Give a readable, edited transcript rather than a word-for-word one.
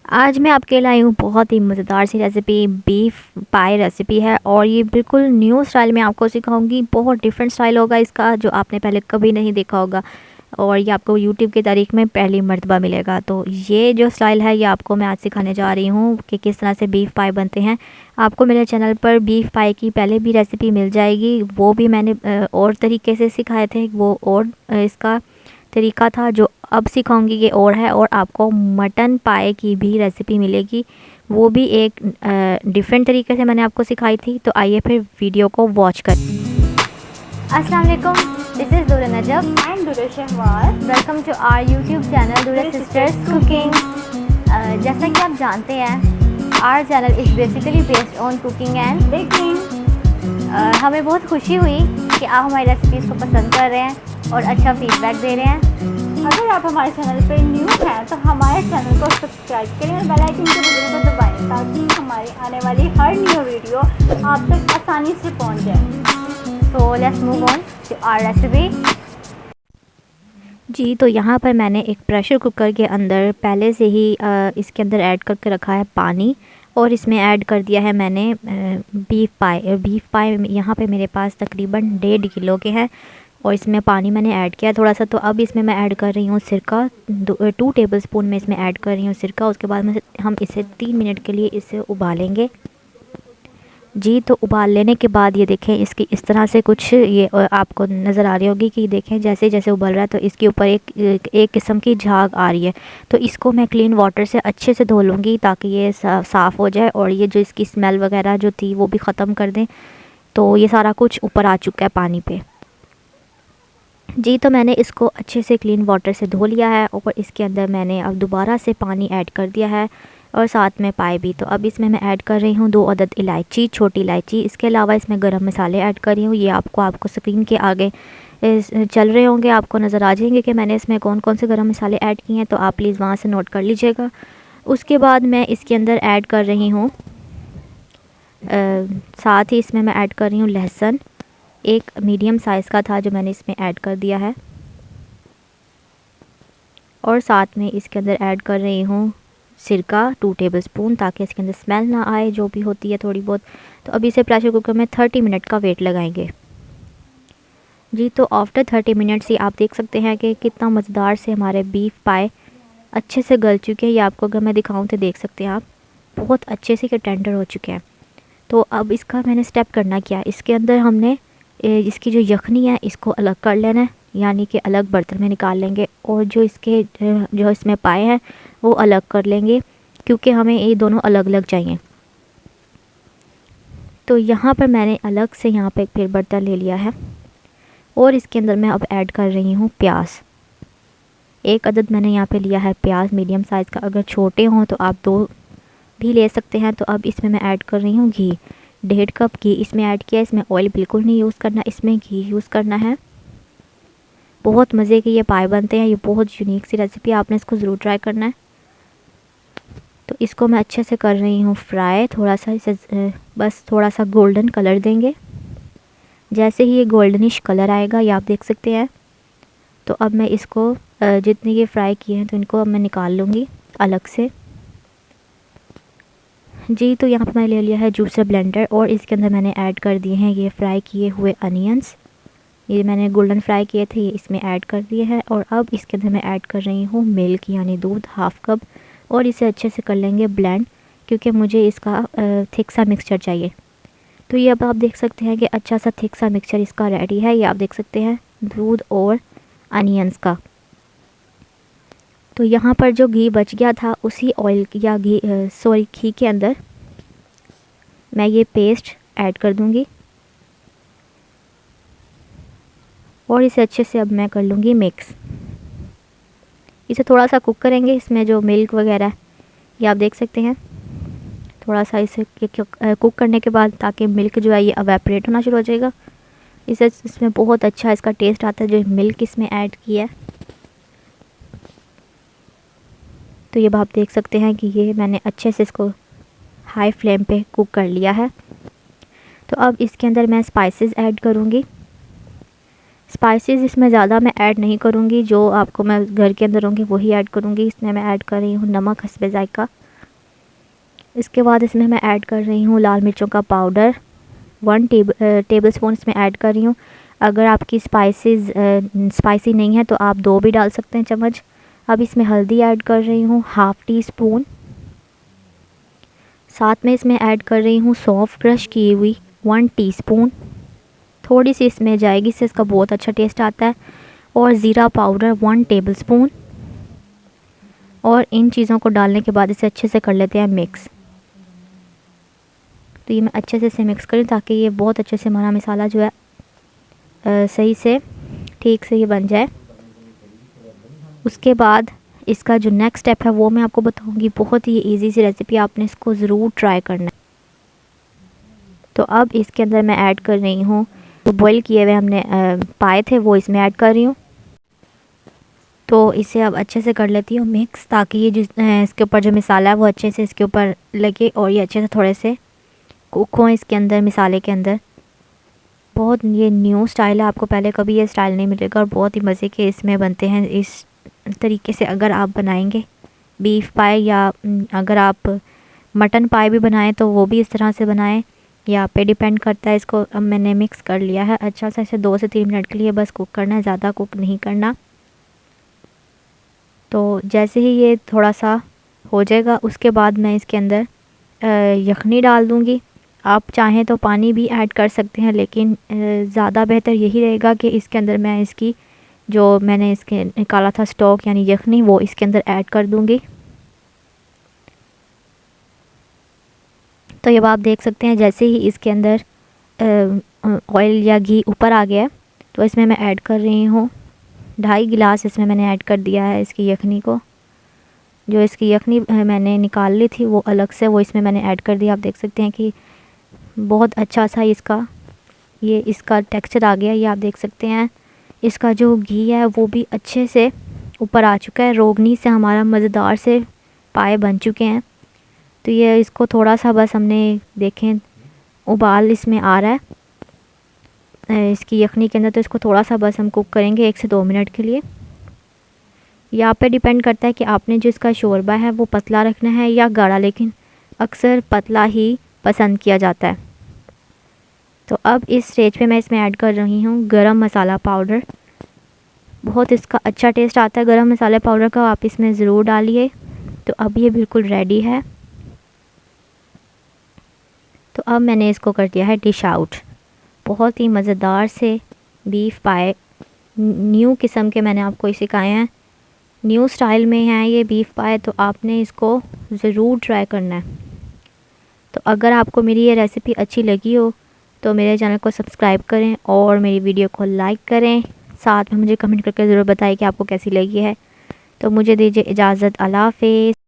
आज मैं आपके लाई हूँ बहुत ही मज़ेदार सी रेसिपी। बीफ पाई रेसिपी है और ये बिल्कुल न्यू स्टाइल में आपको सिखाऊंगी। बहुत डिफरेंट स्टाइल होगा इसका, जो आपने पहले कभी नहीं देखा होगा और ये आपको यूट्यूब की तारीख में पहली मर्तबा मिलेगा। तो ये जो स्टाइल है ये आपको मैं आज सिखाने जा रही हूँ कि किस तरह से बीफ पाई बनते हैं। आपको मेरे चैनल पर बीफ पाई की पहले भी रेसिपी मिल जाएगी, वो भी मैंने और तरीके से सिखाए थे, वो और इसका तरीका था। जो अब सिखाऊंगी ये और है, और आपको मटन पाए की भी रेसिपी मिलेगी, वो भी एक डिफरेंट तरीके से मैंने आपको सिखाई थी। तो आइए फिर वीडियो को वॉच कर। अस्सलाम वालेकुम, दिस इज़ दुरा Najab and Dura Shahwar. Welcome to our YouTube channel Dura sisters cooking. जैसा कि आप जानते हैं, our channel is basically based on cooking and baking. हमें बहुत खुशी हुई कि आप हमारी रेसिपीज़ को पसंद कर रहे हैं और अच्छा फीडबैक दे रहे हैं। अगर आप हमारे चैनल पे न्यू हैं तो हमारे चैनल को सब्सक्राइब करें और बेल आइकन के बटन को दबाएं ताकि हमारी आने वाली हर न्यू वीडियो आप तक आसानी से पहुंच जाए। So let's move on to our recipe. जी, तो यहाँ पर मैंने एक प्रेशर कुकर के अंदर पहले से ही इसके अंदर ऐड करके रखा है पानी, और इसमें ऐड कर दिया है मैंने बीफ पाई यहाँ पे मेरे पास तकरीबन 1.5 किलो के हैं, और इसमें पानी मैंने ऐड किया थोड़ा सा। तो अब इसमें मैं ऐड कर रही हूँ सिरका, 2 टेबलस्पून में इसमें ऐड कर रही हूँ सिरका। उसके बाद हम इसे 3 मिनट के लिए इसे उबालेंगे। जी, तो उबाल लेने के बाद ये देखें इसकी इस तरह से कुछ ये आपको नज़र आ रही होगी कि देखें जैसे जैसे उबल रहा है तो इसके ऊपर एक किस्म की झाग आ रही है। तो इसको मैं क्लीन वाटर से अच्छे से धो लूँगी ताकि ये साफ़ हो जाए, और ये जो इसकी स्मेल वगैरह जो थी वो भी ख़त्म कर दें। तो ये सारा कुछ ऊपर आ चुका है पानी पे। जी, तो मैंने इसको अच्छे से क्लीन वाटर से धो लिया है, और इसके अंदर मैंने अब दोबारा से पानी ऐड कर दिया है और साथ में पाए भी। तो अब इसमें मैं ऐड कर रही हूँ 2 अदद इलायची, छोटी इलायची। इसके अलावा इसमें गरम मसाले ऐड कर रही हूँ। ये आपको स्क्रीन के आगे चल रहे होंगे, आपको नज़र आ जाएंगे कि मैंने इसमें कौन कौन से गरम मसाले ऐड किए हैं, तो आप प्लीज़ वहाँ से नोट कर लीजिएगा। उसके बाद मैं इसके अंदर ऐड कर रही हूँ साथ ही इसमें मैं ऐड कर रही हूँ लहसुन, एक मीडियम साइज़ का था जो मैंने इसमें ऐड कर दिया है, और साथ में इसके अंदर ऐड कर रही हूँ सिरका 2 टेबलस्पून, ताकि इसके अंदर स्मेल ना आए जो भी होती है थोड़ी बहुत। तो अभी इसे प्रेशर कुकर में 30 मिनट का वेट लगाएंगे। जी, तो आफ्टर 30 मिनट्स ही आप देख सकते हैं कि कितना मज़ेदार से हमारे बीफ पाए अच्छे से गल चुके हैं। ये आपको अगर मैं दिखाऊं तो देख सकते हैं आप, बहुत अच्छे से टेंडर हो चुके हैं। तो अब इसका मैंने स्टेप करना क्या, इसके अंदर हमने इसकी जो यखनी है इसको अलग कर लेना है, यानी कि अलग बर्तन में निकाल लेंगे, और जो इसमें पाए हैं वो अलग कर लेंगे, क्योंकि हमें ये दोनों अलग अलग चाहिए। तो यहाँ पर मैंने अलग से यहाँ पे फिर बर्तन ले लिया है, और इसके अंदर मैं अब ऐड कर रही हूँ प्याज। 1 अदद मैंने यहाँ पे लिया है प्याज मीडियम साइज़ का, अगर छोटे हों तो आप 2 भी ले सकते हैं। तो अब इसमें मैं ऐड कर रही हूँ घी, 1.5 कप घी इसमें ऐड किया। इसमें ऑयल बिल्कुल नहीं यूज़ करना, इसमें घी यूज़ करना है। बहुत मज़े के ये पाए बनते हैं, ये बहुत यूनिक सी रेसिपी, आपने इसको ज़रूर ट्राई करना है। तो इसको मैं अच्छे से कर रही हूँ फ्राई, थोड़ा सा इसे बस थोड़ा सा गोल्डन कलर देंगे। जैसे ही ये गोल्डनिश कलर आएगा, ये आप देख सकते हैं, तो अब मैं इसको जितने ये फ्राई किए हैं तो इनको अब मैं निकाल लूँगी अलग से। जी, तो यहाँ पर मैंने ले लिया है जूसर ब्लेंडर, और इसके अंदर मैंने ऐड कर दिए हैं ये फ्राई किए हुए अनियंस। ये मैंने गोल्डन फ्राई किए थे, ये इसमें ऐड कर दिए हैं। और अब इसके अंदर मैं ऐड कर रही हूँ मिल्क यानी दूध, 1/2 कप, और इसे अच्छे से कर लेंगे ब्लेंड, क्योंकि मुझे इसका थिक सा मिक्सचर चाहिए। तो ये अब आप देख सकते हैं कि अच्छा सा थिक सा मिक्सचर इसका रेडी है। ये आप देख सकते हैं दूध और अनियंस का। तो यहाँ पर जो घी बच गया था उसी ऑयल या घी के अंदर मैं ये पेस्ट ऐड कर दूँगी, और इसे अच्छे से अब मैं कर लूँगी मिक्स। इसे थोड़ा सा कुक करेंगे, इसमें जो मिल्क वगैरह ये आप देख सकते हैं, थोड़ा सा इसे कुक करने के बाद, ताकि मिल्क जो है ये अवेपरेट होना शुरू हो जाएगा। इसमें बहुत अच्छा इसका टेस्ट आता है जो मिल्क इसमें ऐड किया है। तो ये आप देख सकते हैं कि ये मैंने अच्छे से इसको हाई फ्लेम पे कुक कर लिया है। तो अब इसके अंदर मैं स्पाइसेस ऐड करूँगी। स्पाइसेस इसमें ज़्यादा मैं ऐड नहीं करूँगी, जो आपको मैं घर के अंदर होंगे वही ऐड करूँगी। इसमें मैं ऐड कर रही हूँ नमक हस्बे ज़ायका, इसके बाद इसमें मैं ऐड कर रही हूँ लाल मिर्चों का पाउडर, 1 टेबल स्पून इसमें ऐड कर रही हूँ। अगर आपकी स्पाइसी नहीं है तो आप 2 भी डाल सकते हैं चम्मच। अब इसमें हल्दी ऐड कर रही हूँ 1/2 टीस्पून। साथ में इसमें ऐड कर रही हूँ सौंफ क्रश की हुई 1 टीस्पून। थोड़ी सी इसमें जाएगी, इससे इसका बहुत अच्छा टेस्ट आता है। और ज़ीरा पाउडर 1 टेबल स्पून। और इन चीज़ों को डालने के बाद इसे अच्छे से कर लेते हैं मिक्स। तो ये मैं अच्छे से इसे मिक्स करूँ ताकि ये बहुत अच्छे से हमारा मसाला जो है सही से ठीक से ये बन जाए। उसके बाद इसका जो नेक्स्ट स्टेप है वो मैं आपको बताऊंगी। बहुत ही इजी सी रेसिपी, आपने इसको ज़रूर ट्राई करना है। तो अब इसके अंदर मैं ऐड कर रही हूँ तो बॉईल किए हुए हमने पाए थे वो इसमें ऐड कर रही हूँ। तो इसे अब अच्छे से कर लेती हूँ मिक्स, ताकि ये इसके ऊपर जो मसाला है वो अच्छे से इसके ऊपर लगे और ये अच्छे से थोड़े से कुक हों इसके अंदर, मसाले के अंदर। बहुत ये न्यू स्टाइल है, आपको पहले कभी ये स्टाइल नहीं मिलेगा और बहुत ही मज़े के इसमें बनते हैं। इस तरीके से अगर आप बनाएंगे बीफ पाए, या अगर आप मटन पाए भी बनाएं तो वो भी इस तरह से बनाएं, या आप पे डिपेंड करता है। इसको अब मैंने मिक्स कर लिया है अच्छा सा, इसे 2 से 3 मिनट के लिए बस कुक करना है, ज़्यादा कुक नहीं करना। तो जैसे ही ये थोड़ा सा हो जाएगा उसके बाद मैं इसके अंदर यखनी डाल दूँगी। आप चाहें तो पानी भी ऐड कर सकते हैं, लेकिन ज़्यादा बेहतर यही रहेगा कि इसके अंदर मैं इसकी जो मैंने इसके निकाला था स्टॉक यानी यखनी, वो इसके अंदर ऐड कर दूँगी। तो अब आप देख सकते हैं जैसे ही इसके अंदर ऑयल या घी ऊपर आ गया तो इसमें मैं ऐड कर रही हूँ 2.5 गिलास इसमें मैंने ऐड कर दिया है इसकी यखनी को। जो इसकी यखनी मैंने निकाल ली थी वो अलग से वो इसमें मैंने ऐड कर दिया। आप देख सकते हैं कि बहुत अच्छा सा इसका टेक्सचर आ गया। ये आप देख सकते हैं इसका जो घी है वो भी अच्छे से ऊपर आ चुका है। रोगनी से हमारा मज़ेदार से पाए बन चुके हैं। तो ये इसको थोड़ा सा बस हमने देखें उबाल इसमें आ रहा है इसकी यखनी के अंदर, तो इसको थोड़ा सा बस हम कुक करेंगे 1 से 2 मिनट के लिए। यहाँ पे डिपेंड करता है कि आपने जो इसका शोरबा है वो पतला रखना है या गाढ़ा, लेकिन अक्सर पतला ही पसंद किया जाता है। तो अब इस स्टेज पे मैं इसमें ऐड कर रही हूँ गरम मसाला पाउडर। बहुत इसका अच्छा टेस्ट आता है गरम मसाले पाउडर का, आप इसमें ज़रूर डालिए। तो अब ये बिल्कुल रेडी है। तो अब मैंने इसको कर दिया है डिश आउट। बहुत ही मज़ेदार से बीफ पाए, न्यू किस्म के मैंने आपको सिखाए हैं, न्यू स्टाइल में है ये बीफ पाए। तो आपने इसको ज़रूर ट्राई करना है। तो अगर आपको मेरी ये रेसिपी अच्छी लगी हो तो मेरे चैनल को सब्सक्राइब करें और मेरी वीडियो को लाइक करें। साथ में मुझे कमेंट करके ज़रूर बताएं कि आपको कैसी लगी है। तो मुझे दीजिए इजाज़त, अल्लाह हाफ़िज़।